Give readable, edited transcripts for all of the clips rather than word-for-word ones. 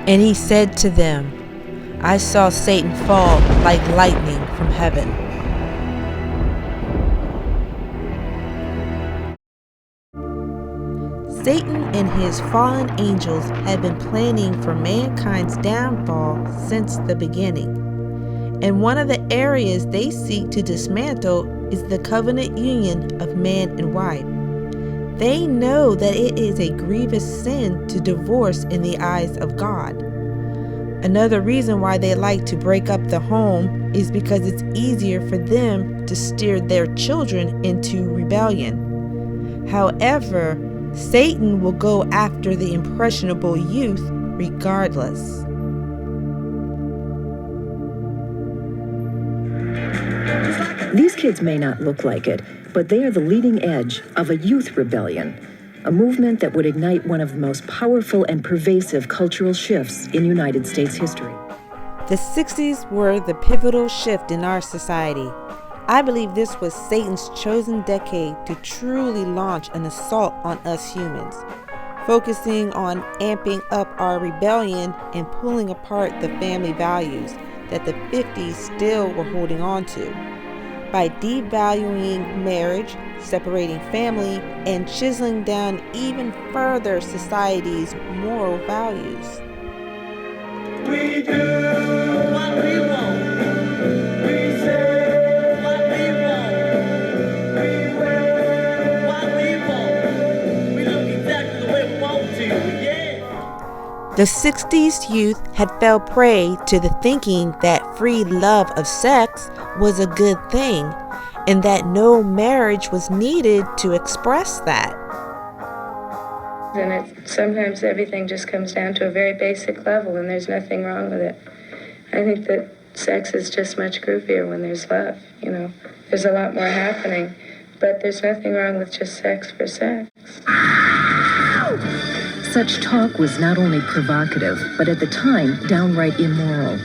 And he said to them, I saw Satan fall like lightning from heaven. Satan and his fallen angels had been planning for mankind's downfall since the beginning. And one of the areas they seek to dismantle is the covenant union of man and wife. They know that it is a grievous sin to divorce in the eyes of God. Another reason why they like to break up the home is because it's easier for them to steer their children into rebellion. However, Satan will go after the impressionable youth regardless. These kids may not look like it, but they are the leading edge of a youth rebellion, a movement that would ignite one of the most powerful and pervasive cultural shifts in United States history. The 60s were the pivotal shift in our society. I believe this was Satan's chosen decade to truly launch an assault on us humans, focusing on amping up our rebellion and pulling apart the family values that the 50s still were holding on to, by devaluing marriage, separating family, and chiseling down even further society's moral values. We do what we want. We say what we want. We wear what we want. We look exactly the way we want to, yeah. The 60s youth had fell prey to the thinking that free love of sex was a good thing, and that no marriage was needed to express that. And sometimes everything just comes down to a very basic level, and there's nothing wrong with it. I think that sex is just much groovier when there's love, you know. There's a lot more happening, but there's nothing wrong with just sex for sex. Such talk was not only provocative, but at the time, downright immoral.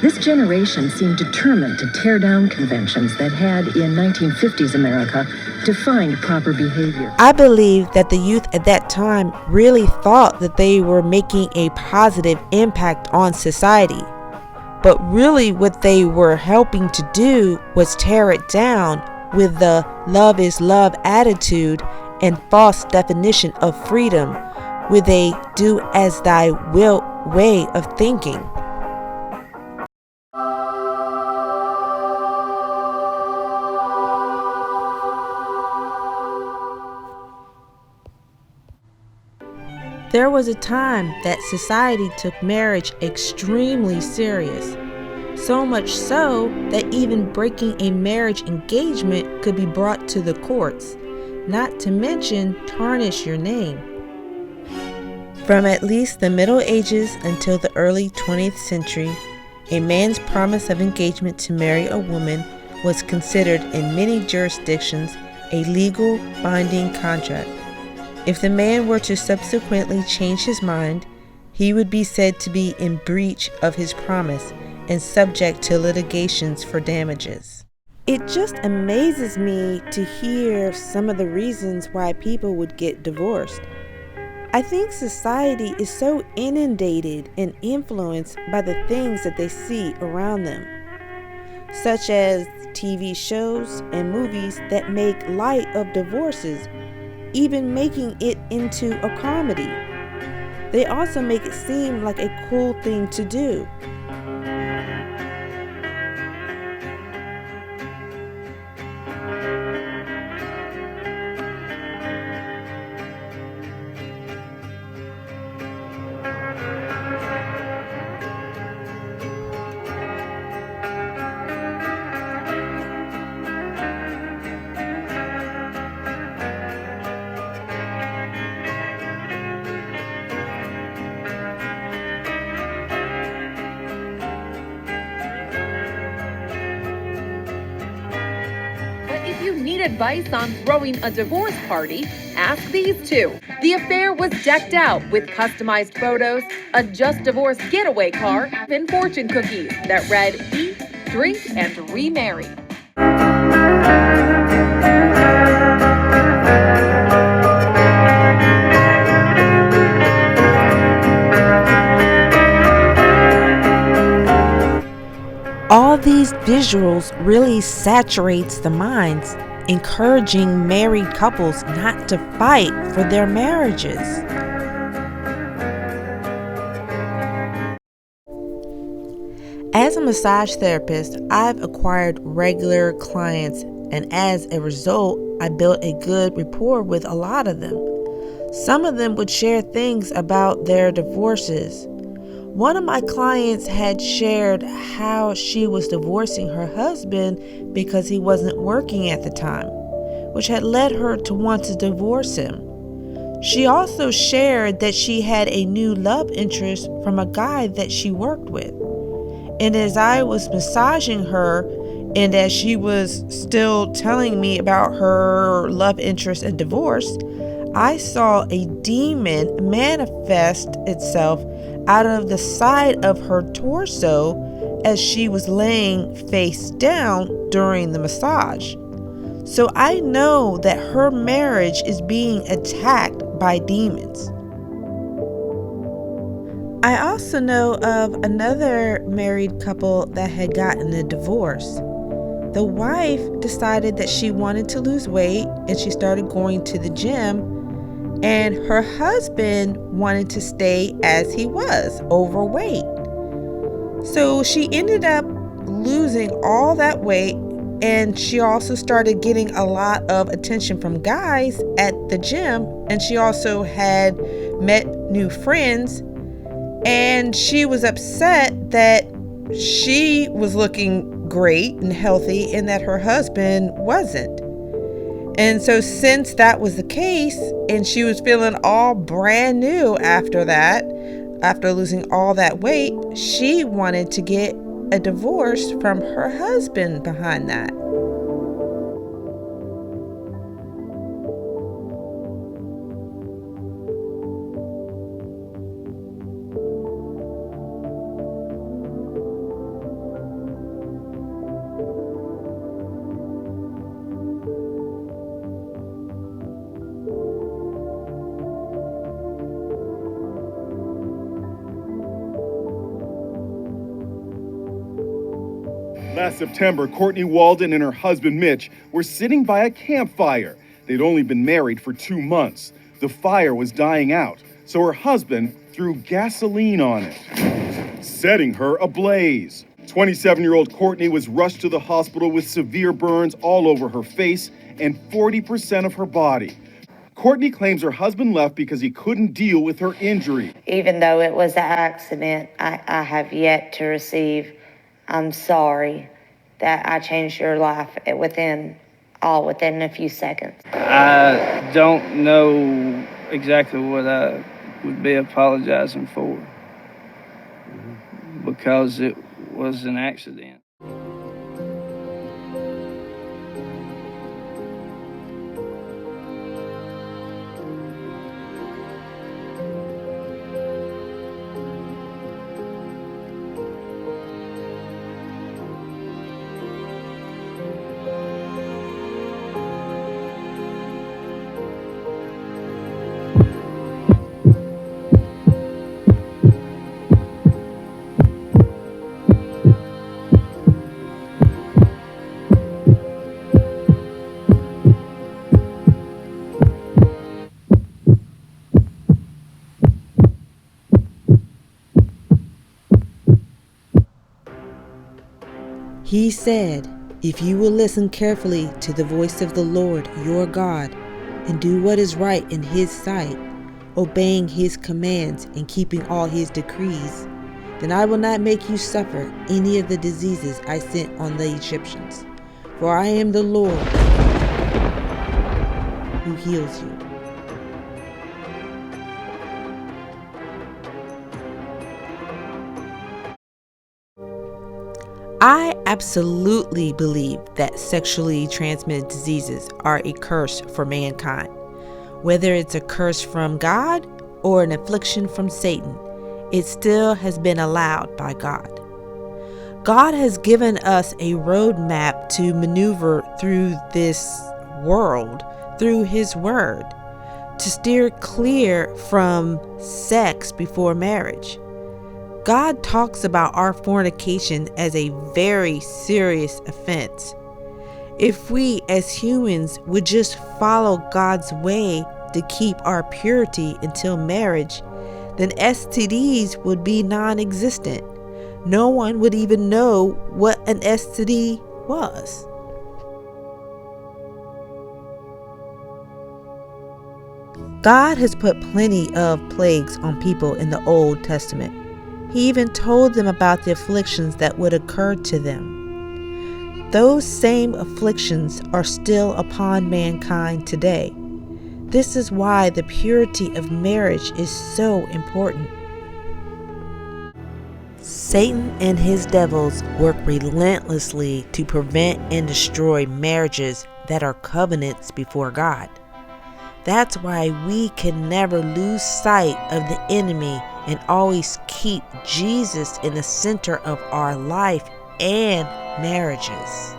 This generation seemed determined to tear down conventions that had, in 1950s America, defined proper behavior. I believe that the youth at that time really thought that they were making a positive impact on society. But really what they were helping to do was tear it down with the love is love attitude and false definition of freedom, with a do as thy wilt way of thinking. There was a time that society took marriage extremely serious, so much so that even breaking a marriage engagement could be brought to the courts, not to mention tarnish your name. From at least the Middle Ages until the early 20th century, a man's promise of engagement to marry a woman was considered in many jurisdictions a legal binding contract. If the man were to subsequently change his mind, he would be said to be in breach of his promise and subject to litigations for damages. It just amazes me to hear some of the reasons why people would get divorced. I think society is so inundated and influenced by the things that they see around them, such as TV shows and movies that make light of divorces, even making it into a comedy. They also make it seem like a cool thing to do. If you need advice on throwing a divorce party, ask these two. The affair was decked out with customized photos, a Just Divorced getaway car, and fortune cookies that read, eat, drink, and remarry. These visuals really saturates the minds, encouraging married couples not to fight for their marriages. As a massage therapist, I've acquired regular clients, and as a result, I built a good rapport with a lot of them. Some of them would share things about their divorces. One of my clients had shared how she was divorcing her husband because he wasn't working at the time, which had led her to want to divorce him. She also shared that she had a new love interest from a guy that she worked with. And as I was massaging her, and as she was still telling me about her love interest and divorce, I saw a demon manifest itself out of the side of her torso as she was laying face down during the massage. So I know that her marriage is being attacked by demons. I also know of another married couple that had gotten a divorce. The wife decided that she wanted to lose weight and she started going to the gym, and her husband wanted to stay as he was, overweight. So she ended up losing all that weight, and she also started getting a lot of attention from guys at the gym, and she also had met new friends, and she was upset that she was looking great and healthy and that her husband wasn't. And so since that was the case, and she was feeling all brand new after that, after losing all that weight, she wanted to get a divorce from her husband behind that. Last September, Courtney Walden and her husband Mitch were sitting by a campfire. They'd only been married for 2 months. The fire was dying out, so her husband threw gasoline on it, setting her ablaze. 27-year-old Courtney was rushed to the hospital with severe burns all over her face and 40% of her body. Courtney claims her husband left because he couldn't deal with her injury. Even though it was an accident, I have yet to receive, I'm sorry that I changed your life within a few seconds. I don't know exactly what I would be apologizing for because it was an accident. He said, "If you will listen carefully to the voice of the Lord your God and do what is right in his sight, obeying his commands and keeping all his decrees, then I will not make you suffer any of the diseases I sent on the Egyptians. For I am the Lord who heals you." I absolutely believe that sexually transmitted diseases are a curse for mankind. Whether it's a curse from God or an affliction from Satan, it still has been allowed by God. God has given us a roadmap to maneuver through this world, through his word, to steer clear from sex before marriage. God talks about our fornication as a very serious offense. If we as humans would just follow God's way to keep our purity until marriage, then STDs would be non-existent. No one would even know what an STD was. God has put plenty of plagues on people in the Old Testament. He even told them about the afflictions that would occur to them. Those same afflictions are still upon mankind today. This is why the purity of marriage is so important. Satan and his devils work relentlessly to prevent and destroy marriages that are covenants before God. That's why we can never lose sight of the enemy and always keep Jesus in the center of our life and marriages.